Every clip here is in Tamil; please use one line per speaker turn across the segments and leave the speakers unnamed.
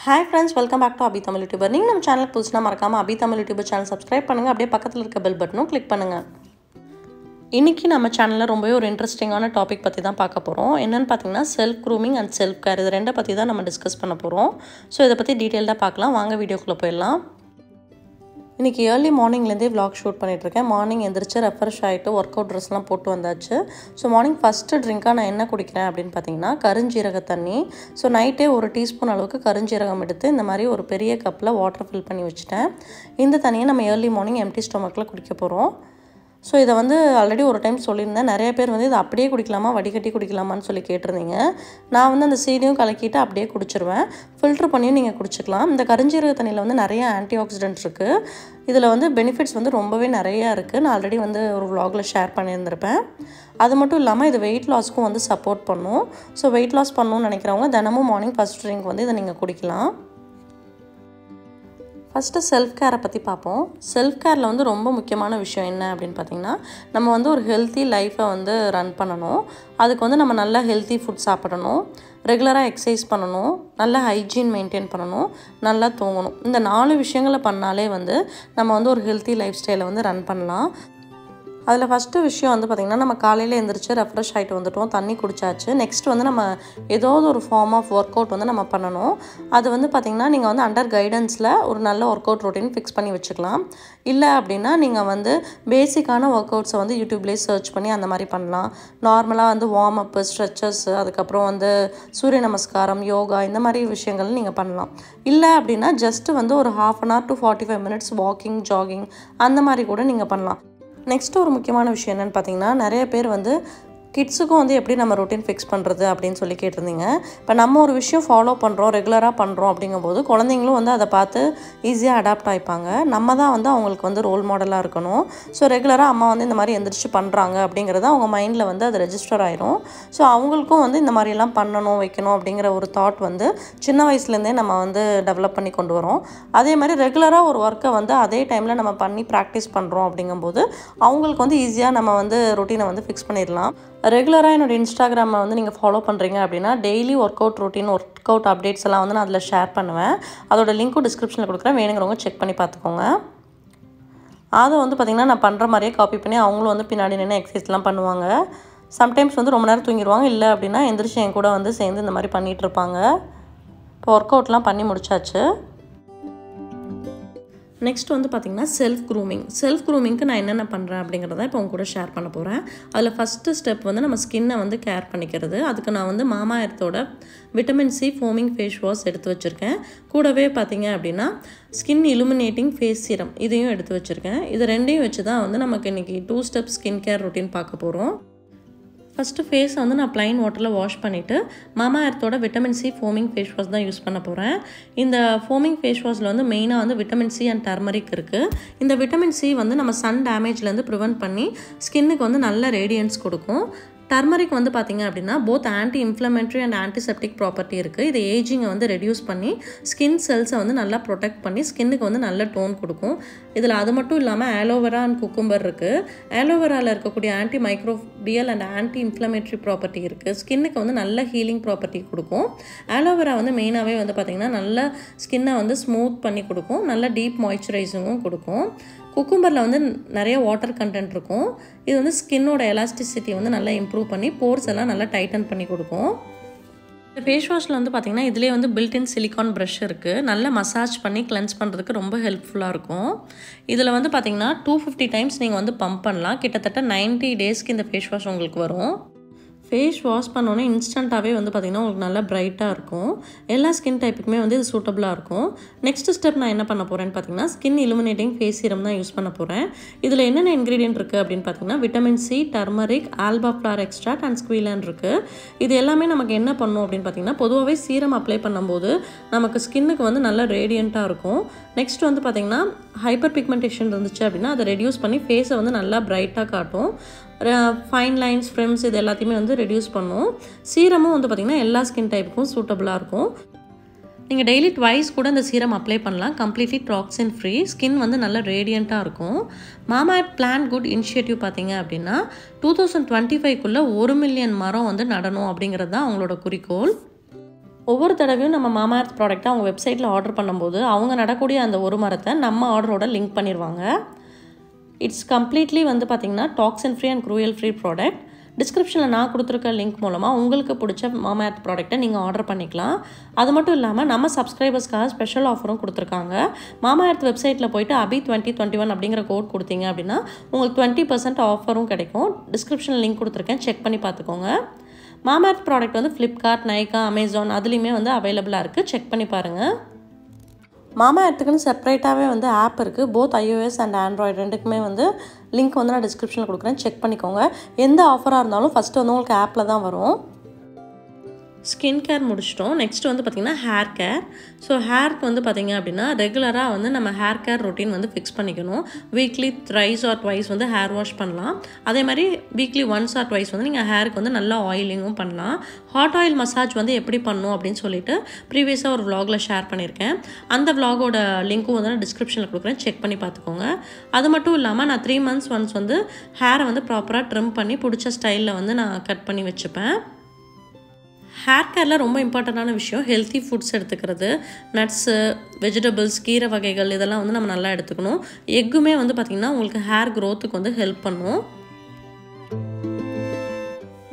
Hi friends, welcome back to abitamilyoutuber. நீங்க நம்ம சேனலுக்கு புதுசுனா மறக்காம abitamilyoutuber சேனல் சப்ஸ்கிரைப் பண்ணுங்க. அப்படியே பக்கத்துல இருக்க பெல் பட்டனும் கிளிக் பண்ணுங்க. இன்னைக்கு நம்ம சேனல்ல ரொம்பவே ஒரு இன்ட்ரஸ்டிங்கான டாபிக் பத்தி தான் பார்க்க போறோம். என்னன்னு பாத்தீங்கன்னா self grooming and self care இது ரெண்ட பத்தி தான் நம்ம டிஸ்கஸ் பண்ண போறோம். சோ இத பத்தி டீடைலா பார்க்கலாம். வாங்க வீடியோக்குள்ள போயிடலாம். இன்னைக்கு early morningலேருந்தே vlog ஷூட் பண்ணிகிட்ருக்கேன். மார்னிங் எந்திரிச்சு ரெஃப்ரெஷ் ஆகிட்டு ஒர்க் அவுட் ட்ரெஸ்லாம் போட்டு வந்தாச்சு. ஸோ மார்னிங் ஃபஸ்ட்டு ட்ரிங்காக நான் என்ன குடிக்கிறேன் அப்படின்னு பார்த்தீங்கன்னா கருஞ்சீரக தண்ணி. ஸோ நைட்டே ஒரு டீஸ்பூன் அளவுக்கு கருஞ்சீரகம் எடுத்து இந்த மாதிரி ஒரு பெரிய கப்பில் வாட்டர் ஃபில் பண்ணி வச்சுட்டேன். இந்த தண்ணியை நம்ம ஏர்லி மார்னிங் எம்டி ஸ்டொமக்கில் குடிக்க போகிறோம். ஸோ இதை ஆல்ரெடி ஒரு டைம் சொல்லியிருந்தேன். நிறைய பேர் இதை அப்படியே குடிக்கலாமா வடிகட்டி குடிக்கலாமான்னு சொல்லி கேட்டிருந்தீங்க. நான் அந்த சீனியும் கலக்கிட்டு அப்படியே குடிச்சிருவேன். ஃபில்ட்ரு பண்ணியும் நீங்கள் குடிச்சிக்கலாம். இந்த கருஞ்சீரக தண்ணியில் நிறைய ஆன்டி ஆக்சிடென்ட்ஸ் இருக்குது. இதில் பெனிஃபிட்ஸ் ரொம்பவே நிறையா இருக்குது. நான் ஆல்ரெடி ஒரு vlogல ஷேர் பண்ணியிருந்திருப்பேன். அது மட்டும் இல்லாமல் இது வெயிட் லாஸ்க்கும் சப்போர்ட் பண்ணும். ஸோ வெயிட் லாஸ் பண்ணணும்னு நினைக்கிறவங்க தினமும் மார்னிங் ஃபஸ்ட் ட்ரிங்க் இதை நீங்கள் குடிக்கலாம். ஃபஸ்ட்டு செல்ஃப் கேரை பற்றி பார்ப்போம். செல்ஃப் கேரில் ரொம்ப முக்கியமான விஷயம் என்ன அப்படின்னு பார்த்தீங்கன்னா நம்ம ஒரு ஹெல்த்தி லைஃப்பை ரன் பண்ணணும். அதுக்கு நம்ம நல்லா ஹெல்த்தி ஃபுட் சாப்பிடணும், ரெகுலராக எக்ஸசைஸ் பண்ணணும், நல்லா ஹைஜீன் மெயின்டைன் பண்ணணும், நல்லா தூங்கணும். இந்த 4 விஷயங்களை பண்ணாலே நம்ம ஒரு ஹெல்த்தி லைஃப் ஸ்டைலை ரன் பண்ணலாம். அதில் ஃபஸ்ட்டு விஷயம் பார்த்திங்கன்னா நம்ம காலையில் எழுந்திரிச்சு ரெஃப்ரெஷ் ஆகிட்டு வந்துட்டோம், தண்ணி குடிச்சாச்சு. நெக்ஸ்ட் நம்ம ஏதாவது ஒரு ஃபார்ம் ஆஃப் ஒர்க் அவுட் நம்ம பண்ணணும். அது பார்த்திங்கன்னா நீங்கள் அண்டர் கைடன்ஸில் ஒரு நல்ல ஒர்க் அவுட் ரொட்டீன் ஃபிக்ஸ் பண்ணி வச்சுக்கலாம். இல்லை அப்படின்னா நீங்கள் பேசிக்கான ஒர்க் அவுட்ஸை யூடியூப்லேயே சர்ச் பண்ணி அந்த மாதிரி பண்ணலாம். நார்மலாக வார்ம் அப்பு, ஸ்ட்ரெச்சஸ், அதுக்கப்புறம் சூரிய நமஸ்காரம், யோகா இந்த மாதிரி விஷயங்கள் நீங்கள் பண்ணலாம். இல்லை அப்படின்னா ஜஸ்ட்டு ஒரு ½ hour to 45 minutes walking, jogging அந்த மாதிரி கூட நீங்கள் பண்ணலாம். நெக்ஸ்ட் ஒரு முக்கியமான விஷயம் என்னென்னு பார்த்தீங்கன்னா நிறைய பேர் கிட்ஸுக்கும் எப்படி நம்ம ரொட்டீன் ஃபிக்ஸ் பண்ணுறது அப்படின்னு சொல்லி கேட்டிருந்தீங்க. இப்போ நம்ம ஒரு விஷயம் ஃபாலோ பண்ணுறோம், ரெகுலராக பண்ணுறோம் அப்படிங்கும்போது குழந்தைங்களும் அதை பார்த்து ஈஸியாக அடாப்ட் ஆகிப்பாங்க. நம்ம தான் அவங்களுக்கு ரோல் மாடலாக இருக்கணும். ஸோ ரெகுலராக அம்மா இந்த மாதிரி எந்திரிச்சு பண்ணுறாங்க அப்படிங்கிறது அவங்க மைண்டில் அது ரெஜிஸ்டர் ஆயிரும். ஸோ அவங்களுக்கும் இந்த மாதிரியெல்லாம் பண்ணணும், வைக்கணும் அப்படிங்கிற ஒரு தாட் சின்ன வயசுலேருந்தே நம்ம டெவலப் பண்ணி கொண்டு வரோம். அதே மாதிரி ரெகுலராக ஒரு ஒர்க்கை அதே டைமில் நம்ம பண்ணி ப்ராக்டிஸ் பண்ணுறோம் அப்படிங்கும்போது அவங்களுக்கு ஈஸியாக நம்ம ரொட்டீனை ஃபிக்ஸ் பண்ணிடலாம். ரெகுலராக என்னோடய இன்ஸ்டாகிராமை நீங்கள் ஃபாலோ பண்ணுறீங்க அப்படின்னா daily work out routine, work out updates எல்லாம் நான் அதில் ஷேர் பண்ணுவேன். அதோட லிங்க்கும் டிஸ்கிரிப்ஷனில் கொடுக்குறேன், வேணுங்கிறவங்க செக் பண்ணி பார்த்துக்கோங்க. அதை பார்த்திங்கன்னா நான் பண்ணுற மாதிரியே காப்பி பண்ணி அவங்களும் பின்னாடி நின்று எக்ஸசைஸ்லாம் பண்ணுவாங்க. சம்டைம்ஸ் ரொம்ப நேரம் தூங்கிடுவாங்க. இல்லை அப்படின்னா எந்திரிச்சு என் கூட சேர்ந்து இந்த மாதிரி பண்ணிகிட்ருப்பாங்க. இப்போ ஒர்க் அவுட்லாம் பண்ணி முடிச்சாச்சு. நெக்ஸ்ட் பார்த்திங்கன்னா செல்ஃப் க்ரூமிங். செல்ஃப் க்ரூமிங்க்கு நான் என்னென்ன பண்ணுறேன் அப்படிங்கிறத இப்போ உங்க கூட ஷேர் பண்ண போகிறேன். அதில் ஃபஸ்ட்டு ஸ்டெப் நம்ம ஸ்கின்னை கேர் பண்ணிக்கிறது. அதுக்கு நான் மாமா எர்த்தோட vitamin C foaming face wash எடுத்து வச்சுருக்கேன். கூடவே பார்த்திங்க அப்படின்னா ஸ்கின் இலுமினேட்டிங் ஃபேஸ் சீரம் இதையும் எடுத்து வச்சுருக்கேன். இது ரெண்டையும் வச்சு தான் நமக்கு இன்றைக்கி 2 ஸ்டெப் ஸ்கின் கேர் ரொட்டீன் பார்க்க போகிறோம். ஃபஸ்ட்டு ஃபேஸை நான் ப்ளைன் வாட்டரில் வாஷ் பண்ணிவிட்டு மாமா எர்த்தோட vitamin C foaming face wash தான் யூஸ் பண்ண போகிறேன். இந்த ஃபோமிங் ஃபேஸ் வாஷில் மெயினாக விட்டமின் சி அண்ட் டர்மரிக் இருக்குது. இந்த விட்டமின் சி நம்ம சன் டேமேஜ்லேருந்து ப்ரிவென்ட் பண்ணி ஸ்கின்னுக்கு நல்ல ரேடியன்ஸ் கொடுக்கும். டர்மரிக் பார்த்திங்க அப்படின்னா both anti inflammatory and antiseptic property இருக்குது. இது ஏஜிங்கை ரெடியூஸ் பண்ணி ஸ்கின் செல்ஸை நல்லா ப்ரொடெக்ட் பண்ணி ஸ்கின்னுக்கு நல்ல டோன் கொடுக்கும். இதில் அது மட்டும் இல்லாமல் ஆலோவேரா அண்ட் குக்கும்பர் இருக்குது. ஆலோவேராவில் இருக்கக்கூடிய anti microbial and anti inflammatory property இருக்குது. ஸ்கின்னுக்கு நல்ல ஹீலிங் ப்ராப்பர்ட்டி கொடுக்கும். ஆலோவேரா மெயினாகவே பார்த்திங்கன்னா நல்ல ஸ்கின்னை ஸ்மூத் பண்ணி கொடுக்கும், நல்ல டீப் மாய்ஸ்சரைசிங்கும் கொடுக்கும். குக்கும்பரில் நிறைய வாட்டர் கண்டென்ட் இருக்கும். இது ஸ்கின்னோட எலாஸ்டிசிட்டி நல்லா இம்ப்ரூவ் பண்ணி போர்ஸ் எல்லாம் நல்லா டைட்டன் பண்ணி கொடுக்கும். இந்த ஃபேஸ் வாஷில் பார்த்திங்கன்னா இதிலே பில்டின் சிலிக்கான் ப்ரஷ் இருக்குது. நல்லா மசாஜ் பண்ணி கிளென்ஸ் பண்ணுறதுக்கு ரொம்ப ஹெல்ப்ஃபுல்லாக இருக்கும். இதில் பார்த்திங்கன்னா 250 டைம்ஸ் நீங்கள் பம்ப் பண்ணலாம். கிட்டத்தட்ட 90 டேஸ்க்கு இந்த ஃபேஸ் வாஷ் உங்களுக்கு வரும். ஃபேஸ் வாஷ் பண்ணோன்னே இன்ஸ்டண்ட்டாகவே பார்த்திங்கன்னா உங்களுக்கு நல்லா ப்ரைட்டாக இருக்கும். எல்லா ஸ்கின் டைப்புக்குமே இது சூட்டபுளாக இருக்கும். நெக்ஸ்ட் ஸ்டெப் நான் என்ன பண்ண போகிறேன்னு பார்த்தீங்கன்னா ஸ்கின் இலுமினேட்டிங் ஃபேஸ் சீரம் தான் யூஸ் பண்ண போகிறேன். இதில் என்னென்ன இன்க்ரீடியன்ட் இருக்குது அப்படின்னு பார்த்தீங்கன்னா vitamin C, turmeric, alpha flower extract and squalane இருக்குது. இது எல்லாமே நமக்கு என்ன பண்ணும் அப்படின்னு பார்த்தீங்கன்னா பொதுவாகவே சீரம் அப்ளை பண்ணும்போது நமக்கு ஸ்கின்னுக்கு நல்ல ரேடியண்ட்டாக இருக்கும். நெக்ஸ்ட் பார்த்திங்கன்னா ஹைப்பர் பிக்மெண்டேஷன் இருந்துச்சு அப்படின்னா அதை ரெடியூஸ் பண்ணி ஃபேஸை நல்லா ப்ரைட்டாக காட்டும். ஃபைன் லைன்ஸ், ஃப்ரிம்ஸ் இது எல்லாத்தையுமே ரெடியூஸ் பண்ணும். சீரமும் பார்த்திங்கன்னா எல்லா ஸ்கின் டைப்புக்கும் சூட்டபுளாக இருக்கும். நீங்கள் டெய்லி ட்வைஸ் கூட இந்த சீரம் அப்ளை பண்ணலாம். கம்ப்ளீட்லி டாக்ஸின் ஃப்ரீ, ஸ்கின் நல்ல ரேடியண்ட்டாக இருக்கும். மாமா பிளான் குட் இனிஷியேட்டிவ் பார்த்தீங்க அப்படின்னா 2025க்குள்ளே 1 மில்லியன் மரம் நடணும் அப்படிங்கிறது தான் அவங்களோட குறிக்கோள். ஒவ்வொரு தடவையும் நம்ம மாமா எர்த் ப்ராடக்ட்டை அவங்க வெப்சைட்டில் ஆர்டர் பண்ணும்போது அவங்க நடக்கூடிய அந்த ஒரு மரத்தை நம்ம ஆர்டரோட லிங்க் பண்ணிடுவாங்க. இட்ஸ் கம்ப்ளீட்லி வந்து பார்த்திங்கன்னா toxin free and cruel free product. டிஸ்கிரிப்ஷனில் நான் கொடுத்துருக்க லிங்க் மூலமாக உங்களுக்கு பிடிச்ச மாமா எர்த் ப்ராடக்ட்டை நீங்கள் ஆர்டர் பண்ணிக்கலாம். அது மட்டும் இல்லாமல் நம்ம சப்ஸ்கிரைபர்ஸ்க்காக ஸ்பெஷல் ஆஃபரும் கொடுத்துருக்காங்க. மாமா எர்த் வெப்சைட்டில் போய்ட்டு ABI2021 அப்படிங்கிற கோட் கொடுத்தீங்க அப்படின்னா உங்களுக்கு 20% ஆஃபரும் கிடைக்கும். டிஸ்கிரிப்ஷனில் லிங்க் கொடுத்துருக்கேன், செக் பண்ணி பார்த்துக்கோங்க. மாமா எர்த் ப்ராடக்ட் வந்து ஃப்ளிப்கார்ட், நைகா, அமேசான் அதுலேயுமே வந்து அவைலபிளாக இருக்குது, செக் பண்ணி பாருங்கள். மாமா எர்த்துக்குன்னு செப்பரேட்டாகவே வந்து ஆப் இருக்குது. போத் iOS அண்ட் ஆண்ட்ராய்டு ரெண்டுக்குமே வந்து லிங்க் வந்து நான் டிஸ்கிரிப்ஷனில் கொடுக்குறேன், செக் பண்ணிக்கோங்க. எந்த ஆஃபராக இருந்தாலும் ஃபஸ்ட்டு வந்து உங்களுக்கு ஆப்பில் தான் வரும். ஸ்கின் கேர் முடிச்சிட்டோம். நெக்ஸ்ட் வந்து பார்த்திங்கன்னா ஹேர் கேர். ஸோ ஹேருக்கு வந்து பார்த்திங்க அப்படின்னா ரெகுலராக வந்து நம்ம ஹேர் கேர் ரொட்டீன் வந்து ஃபிக்ஸ் பண்ணிக்கணும். வீக்லி த்ரைஸ் ஆர் ட்வைஸ் வந்து ஹேர் வாஷ் பண்ணலாம். அதே மாதிரி வீக்லி ஒன்ஸ் ஆர் ட்வைஸ் வந்து நீங்கள் ஹேருக்கு வந்து நல்லா ஆயிலிங்கும் பண்ணலாம். ஹாட் ஆயில் மசாஜ் வந்து எப்படி பண்ணணும் அப்படின்னு சொல்லிட்டு ப்ரீவியஸாக ஒரு vlogல ஷேர் பண்ணியிருக்கேன். அந்த vlogோட லிங்க்கும் வந்து நான் டிஸ்கிரிப்ஷனில் கொடுக்குறேன், செக் பண்ணி பார்த்துக்கோங்க. அது மட்டும் இல்லாமல் நான் 3 months ஒன்ஸ் வந்து ஹேரை வந்து ப்ராப்பராக ட்ரிம் பண்ணி பிடிச்ச ஸ்டைலில் வந்து நான் கட் பண்ணி வச்சுப்பேன். ஹேர் கேரில் ரொம்ப இம்பார்ட்டண்ட்டான விஷயம் ஹெல்த்தி ஃபுட்ஸ் எடுத்துக்கிறது. நட்ஸு, வெஜிடபிள்ஸ், கீரை வகைகள் இதெல்லாம் வந்து நம்ம நல்லா எடுத்துக்கணும். எக்குமே வந்து பார்த்திங்கன்னா உங்களுக்கு ஹேர் க்ரோத்துக்கு வந்து ஹெல்ப் பண்ணும்.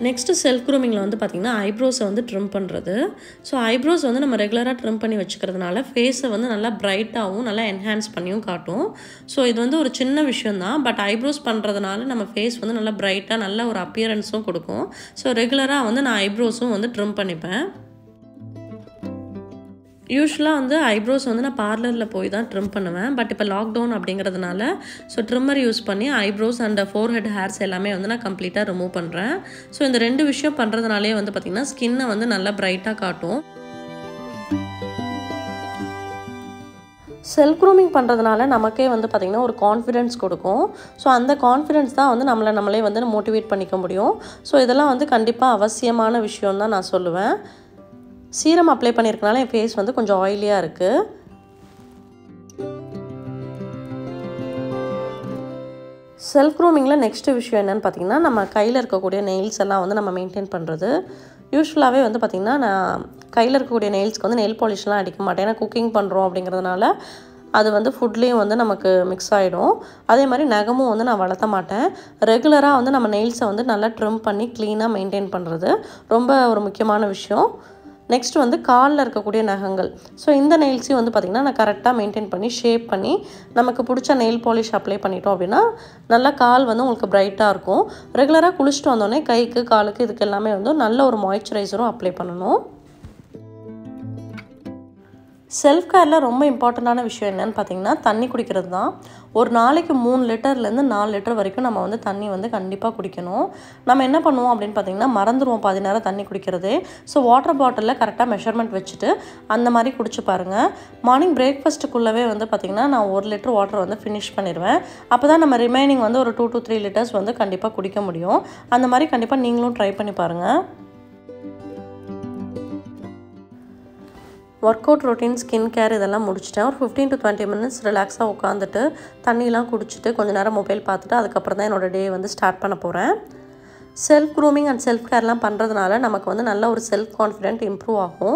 நெக்ஸ்ட்டு செல்ஃப் க்ரூமிங்கில் வந்து பார்த்திங்கன்னா ஐப்ரோஸை வந்து ட்ரிம் பண்ணுறது. ஸோ ஐப்ரோஸ் வந்து நம்ம ரெகுலராக ட்ரிம் பண்ணி வச்சுக்கிறதுனால ஃபேஸை வந்து நல்லா ப்ரைட்டாகவும் நல்லா என்ஹான்ஸ் பண்ணியும் காட்டும். ஸோ இது வந்து ஒரு சின்ன விஷயந்தான், பட் ஐப்ரோஸ் பண்ணுறதுனால நம்ம ஃபேஸ் வந்து நல்லா ப்ரைட்டாக நல்ல ஒரு அப்பியரன்ஸும் கொடுக்கும். ஸோ ரெகுலராக வந்து நான் ஐப்ரோஸும் வந்து ட்ரிம் பண்ணிப்பேன். யூஸ்வலாக வந்து ஐப்ரோஸ் வந்து நான் பார்லரில் போய் தான் ட்ரிம் பண்ணுவேன். பட் இப்போ லாக்டவுன் அப்படிங்கிறதுனால ஸோ ட்ரிம்மர் யூஸ் பண்ணி ஐப்ரோஸ் அண்ட் ஃபோர்ஹெட் ஹேர்ஸ் எல்லாமே வந்து நான் கம்ப்ளீட்டாக ரிமூவ் பண்ணுறேன். ஸோ இந்த 2 விஷயம் பண்ணுறதுனாலே வந்து பார்த்திங்கன்னா ஸ்கின்னை வந்து நல்லா ப்ரைட்டாக காட்டும். செல்ஃப் க்ரூமிங் பண்ணுறதுனால நமக்கே வந்து பார்த்திங்கன்னா ஒரு கான்ஃபிடென்ஸ் கொடுக்கும். ஸோ அந்த கான்ஃபிடென்ஸ் தான் வந்து நம்மளே வந்து மோட்டிவேட் பண்ணிக்க முடியும். ஸோ இதெல்லாம் வந்து கண்டிப்பாக அவசியமான விஷயம் தான் நான் சொல்லுவேன். சீரம் அப்ளை பண்ணியிருக்கனால என் ஃபேஸ் வந்து கொஞ்சம் ஆயிலியாக இருக்குது. செல்ஃப் க்ரூமிங்கில் நெக்ஸ்ட்டு விஷயம் என்னென்னு பார்த்திங்கன்னா நம்ம கையில் இருக்கக்கூடிய நெயில்ஸ் எல்லாம் வந்து நம்ம மெயின்டைன் பண்ணுறது. யூஸ்வலாகவே வந்து பார்த்திங்கன்னா நான் கையில் இருக்கக்கூடிய நெயில்ஸ்க்கு வந்து நெயில் பாலிஷ்லாம் அடிக்க மாட்டேன். ஏன்னா குக்கிங் பண்ணுறோம் அப்படிங்கிறதுனால அது வந்து ஃபுட்லேயும் வந்து நமக்கு மிக்ஸ் ஆகிடும். அதே மாதிரி நகமும் வந்து நான் வளர்த்த மாட்டேன். ரெகுலராக வந்து நம்ம நெயில்ஸை வந்து நல்லா ட்ரிம் பண்ணி க்ளீனாக மெயின்டைன் பண்ணுறது ரொம்ப ஒரு முக்கியமான விஷயம். நெக்ஸ்ட் வந்து காலில் இருக்கக்கூடிய நகங்கள். ஸோ இந்த நெயில்ஸையும் வந்து பார்த்திங்கன்னா நான் கரெக்டாக மெயின்டைன் பண்ணி ஷேப் பண்ணி நமக்கு பிடிச்ச நெயில் பாலிஷ் அப்ளை பண்ணிட்டோம் அப்படின்னா நல்லா கால் வந்து உங்களுக்கு ப்ரைட்டாக இருக்கும். ரெகுலராக குளிச்சுட்டு வந்தோடனே கைக்கு காலுக்கு இதுக்கு எல்லாமே வந்து நல்ல ஒரு மாய்ஸ்சரைசரும் அப்ளை பண்ணணும். செல்ஃப் கேரில் ரொம்ப இம்பார்ட்டண்ட்டான விஷயம் என்னென்னு பார்த்திங்கன்னா தண்ணி குடிக்கிறது தான். ஒரு நாளைக்கு 3 லிட்டர்லேருந்து 4 லிட்டர் வரைக்கும் நம்ம வந்து தண்ணி வந்து கண்டிப்பாக குடிக்கணும். நம்ம என்ன பண்ணுவோம் அப்படின்னு பார்த்திங்கன்னா மறந்துடுவோம் பாதி நேரம் தண்ணி குடிக்கிறதே. ஸோ வாட்டர் பாட்டிலில் கரெக்டாக மெஷர்மெண்ட் வச்சுட்டு அந்த மாதிரி குடிச்சு பாருங்கள். மார்னிங் பிரேக்ஃபாஸ்ட்டுக்குள்ளவே வந்து பார்த்திங்கன்னா நான் 1 லிட்டர் வாட்டர் வந்து ஃபினிஷ் பண்ணிடுவேன். அப்போ தான் நம்ம ரிமைனிங் வந்து ஒரு 2 to 3 லிட்டர்ஸ் வந்து கண்டிப்பாக குடிக்க முடியும். அந்த மாதிரி கண்டிப்பாக நீங்களும் ட்ரை பண்ணி பாருங்கள். Work out routine, skin care இதெல்லாம் முடிச்சிட்டேன். ஒரு 15 to 20 minutes ரிலாக்ஸாக உட்காந்துட்டு தண்ணிலாம் குடிச்சிட்டு கொஞ்சம் நேரம் மொபைல் பார்த்துட்டு அதுக்கப்புறம் தான் என்னோடய டே வந்து ஸ்டார்ட் பண்ண போகிறேன். செல்ஃப் க்ரூமிங் அண்ட் செல்ஃப் கேர்லாம் பண்ணுறதுனால நமக்கு வந்து நல்ல ஒரு செல்ஃப் கான்ஃபிடென்ட் இம்ப்ரூவ் ஆகும்.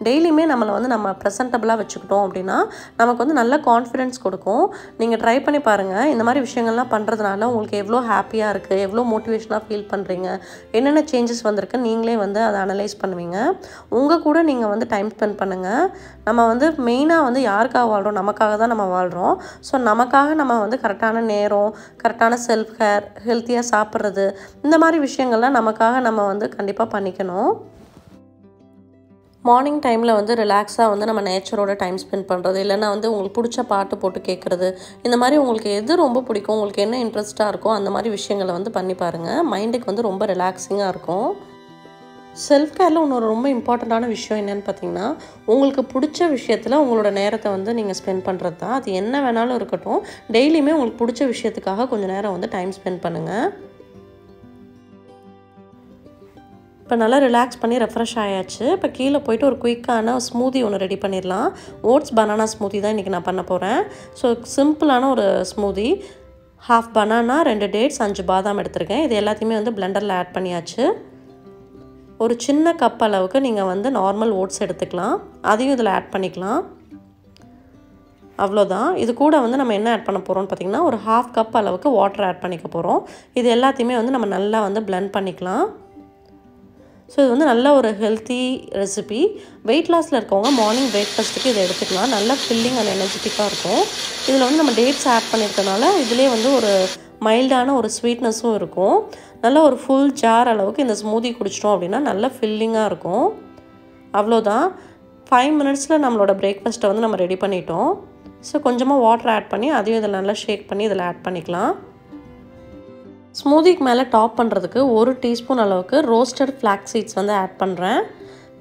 டெய்லியுமே நம்மளை வந்து நம்ம ப்ரெசென்டபுளாக வச்சுக்கிட்டோம் அப்படின்னா நமக்கு வந்து நல்ல கான்ஃபிடென்ஸ் கொடுக்கும். நீங்கள் ட்ரை பண்ணி பாருங்கள். இந்த மாதிரி விஷயங்கள்லாம் பண்ணுறதுனால உங்களுக்கு எவ்வளோ ஹாப்பியாக இருக்குது, எவ்வளோ மோட்டிவேஷனாக ஃபீல் பண்ணுறீங்க, என்னென்ன சேஞ்சஸ் வந்திருக்கு நீங்களே வந்து அதை அனலைஸ் பண்ணுவீங்க. உங்கள் கூட நீங்கள் வந்து டைம் ஸ்பெண்ட் பண்ணுங்கள். நம்ம வந்து மெயினாக வந்து யாருக்காக வாழ்கிறோம், நமக்காக தான் நம்ம வாழ்கிறோம். ஸோ நமக்காக நம்ம வந்து கரெக்டான நேரம், கரெக்டான செல்ஃப் கேர், ஹெல்த்தியாக சாப்பிட்றது, இந்த மாதிரி விஷயங்கள்லாம் நமக்காக நம்ம வந்து கண்டிப்பாக பண்ணிக்கணும். மார்னிங் டைமில் வந்து ரிலாக்ஸாக வந்து நம்ம நேச்சரோட டைம் ஸ்பெண்ட் பண்ணுறது, இல்லைன்னா வந்து உங்களுக்கு பிடிச்ச பாட்டு போட்டு கேட்குறது, இந்த மாதிரி உங்களுக்கு எது ரொம்ப பிடிக்கும், உங்களுக்கு என்ன இன்ட்ரெஸ்ட்டாக இருக்கோ அந்த மாதிரி விஷயங்களை வந்து பண்ணி பாருங்கள். மைண்டுக்கு வந்து ரொம்ப ரிலாக்ஸிங்காக இருக்கும். செல்ஃப் கேரில் இன்னொரு ரொம்ப இம்பார்ட்டண்ட்டான விஷயம் என்னென்னு பார்த்தீங்கன்னா உங்களுக்கு பிடிச்ச விஷயத்தில் உங்களோட நேரத்தை வந்து நீங்கள் ஸ்பெண்ட் பண்ணுறது தான். அது என்ன வேணாலும் இருக்கட்டும், டெய்லியுமே உங்களுக்கு பிடிச்ச விஷயத்துக்காக கொஞ்சம் நேரம் வந்து டைம் ஸ்பெண்ட் பண்ணுங்கள். இப்போ நல்லா ரிலாக்ஸ் பண்ணி ரெஃப்ரெஷ் ஆயாச்சு. இப்போ கீழே போய்ட்டு ஒரு குயிக்கான ஸ்மூதி ஒன்று ரெடி பண்ணிடலாம். ஓட்ஸ் பனானா ஸ்மூதி தான் இன்றைக்கி நான் பண்ண போகிறேன். ஸோ சிம்பிளான ஒரு ஸ்மூதி. 1/2 பனானா, 2 டேட்ஸ், 5 பாதாம் எடுத்திருக்கேன். இது எல்லாத்தையுமே வந்து பிளெண்டரில் ஆட் பண்ணியாச்சு. ஒரு சின்ன கப் அளவுக்கு நீங்கள் வந்து நார்மல் ஓட்ஸ் எடுத்துக்கலாம். அதையும் இதில் ஆட் பண்ணிக்கலாம். அவ்வளோதான். இது கூட வந்து நம்ம என்ன ஆட் பண்ண போகிறோம்னு பார்த்திங்கன்னா ஒரு 1/2 கப் அளவுக்கு வாட்டர் ஆட் பண்ணிக்க போகிறோம். இது எல்லாத்தையுமே வந்து நம்ம நல்லா வந்து பிளெண்ட் பண்ணிக்கலாம். ஸோ இது வந்து நல்ல ஒரு ஹெல்த்தி ரெசிபி. வெயிட் லாஸில் இருக்கவங்க மார்னிங் பிரேக்ஃபாஸ்ட்டுக்கு இதை எடுத்துக்கலாம். நல்லா ஃபில்லிங் அண்ட் எனர்ஜெட்டிக்காக இருக்கும். இதில் வந்து நம்ம டேட்ஸ் ஆட் பண்ணியிருக்கனால இதிலே வந்து ஒரு மைல்டான ஒரு ஸ்வீட்னஸும் இருக்கும். நல்ல ஒரு ஃபுல் ஜார் அளவுக்கு இந்த ஸ்மூதி குடிச்சிட்டோம் அப்படின்னா நல்ல ஃபில்லிங்காக இருக்கும். அவ்வளோதான். 5 மினிட்ஸில் நம்மளோட பிரேக்ஃபாஸ்ட்டை வந்து நம்ம ரெடி பண்ணிட்டோம். ஸோ கொஞ்சமாக வாட்டர் ஆட் பண்ணி அதையும் இதில் நல்லா ஷேக் பண்ணி இதில் ஆட் பண்ணிக்கலாம். ஸ்மூதிக்கு மேலே டாப் பண்ணுறதுக்கு 1 டீஸ்பூன் அளவுக்கு ரோஸ்டட் ஃப்ளாக்ஸ் சீட்ஸ் வந்து ஆட் பண்ணுறேன்.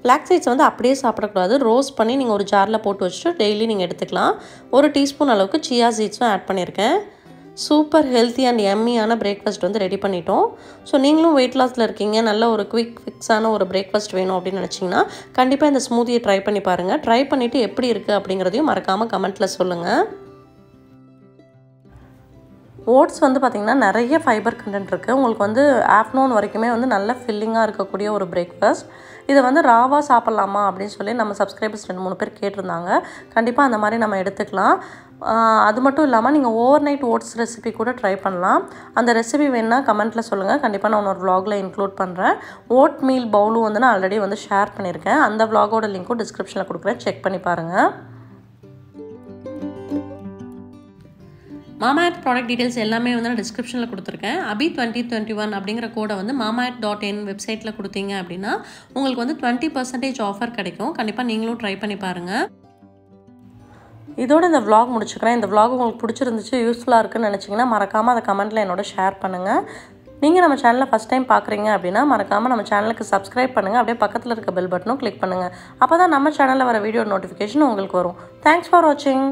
ஃப்ளாக்ஸ் சீட்ஸ் வந்து அப்படியே சாப்பிடக்கூடாது. ரோஸ்ட் பண்ணி நீங்கள் ஒரு ஜாரில் போட்டு வச்சுட்டு டெய்லி நீங்கள் எடுத்துக்கலாம். 1 டீஸ்பூன் அளவுக்கு சியா சீட்ஸும் ஆட் பண்ணியிருக்கேன். சூப்பர் ஹெல்த்தி அண்ட் எம்மியான பிரேக்ஃபாஸ்ட் வந்து ரெடி பண்ணிட்டோம். ஸோ நீங்களும் வெயிட் லாஸில் இருக்கீங்க, நல்ல ஒரு குவிக் ஃபிக்ஸான ஒரு பிரேக்ஃபாஸ்ட் வேணும் அப்படின்னு நினச்சிங்கன்னா கண்டிப்பாக இந்த ஸ்மூதியை ட்ரை பண்ணி பாருங்கள். ட்ரை பண்ணிவிட்டு எப்படி இருக்குது அப்படிங்கிறதையும் மறக்காமல் கமெண்ட்டில் சொல்லுங்கள். ஓட்ஸ் வந்து பார்த்திங்கன்னா நிறைய ஃபைபர் கண்டென்ட் இருக்குது. உங்களுக்கு வந்து ஆஃப்டர்நூன் வரைக்குமே வந்து நல்ல ஃபில்லிங்காக இருக்கக்கூடிய ஒரு பிரேக்ஃபாஸ்ட். இதை வந்து ராவாக சாப்பிட்லாமா அப்படின்னு சொல்லி நம்ம சப்ஸ்கிரைபர்ஸ் 2-3 பேர் கேட்டிருந்தாங்க. கண்டிப்பாக அந்த மாதிரி நம்ம எடுத்துக்கலாம். அது மட்டும் இல்லாமல் நீங்கள் ஓவர் நைட் ஓட்ஸ் ரெசிபி கூட ட்ரை பண்ணலாம். அந்த ரெசிபி வேணுன்னா கமெண்ட்டில் சொல்லுங்கள். கண்டிப்பாக நான் ஒரு vlogல இன்க்ளூட் பண்ணுறேன். ஓட் மீல் பவுலும் வந்து நான் ஆல்ரெடி வந்து ஷேர் பண்ணியிருக்கேன். அந்த vlogோட லிங்க்கும் டிஸ்கிரிப்ஷனில் கொடுக்குறேன். செக் பண்ணி பாருங்கள். மாமாஎர்த் ப்ராடக்ட் டீட்டெயில்ஸ் எல்லாமே வந்து நான் டிஸ்கிரிப்ஷனில் கொடுத்துருக்கேன். abit2021 அப்படிங்கிற கோடை வந்து mamaearth.in வெப்சைட்டில் கொடுத்தீங்க அப்படின்னா உங்களுக்கு வந்து 20% ஆஃபர் கிடைக்கும். கண்டிப்பாக நீங்களும் ட்ரை பண்ணி பாருங்கள். இதோட இந்த vlog முடிச்சுக்கிறேன். இந்த vlog உங்களுக்கு பிடிச்சிருந்துச்சு, யூஸ்ஃபுல்லாக இருக்குன்னு நினச்சிங்கன்னா மறக்காமல் அதை கமெண்ட்டில் என்னோட ஷேர் பண்ணுங்கள். நீங்கள் நம்ம சேனலை ஃபஸ்ட் டைம் பார்க்குறீங்க அப்படின்னா மறக்காமல் நம்ம சேனலுக்கு சப்ஸ்கிரைப் பண்ணுங்கள். அப்படியே பக்கத்தில் இருக்க பெல் பட்டனும் கிளிக் பண்ணுங்கள். அப்போ தான் நம்ம சேனலில் வர வீடியோ நோட்டிஃபிகேஷன் உங்களுக்கு வரும். தேங்க்ஸ் ஃபார் வாட்சிங்.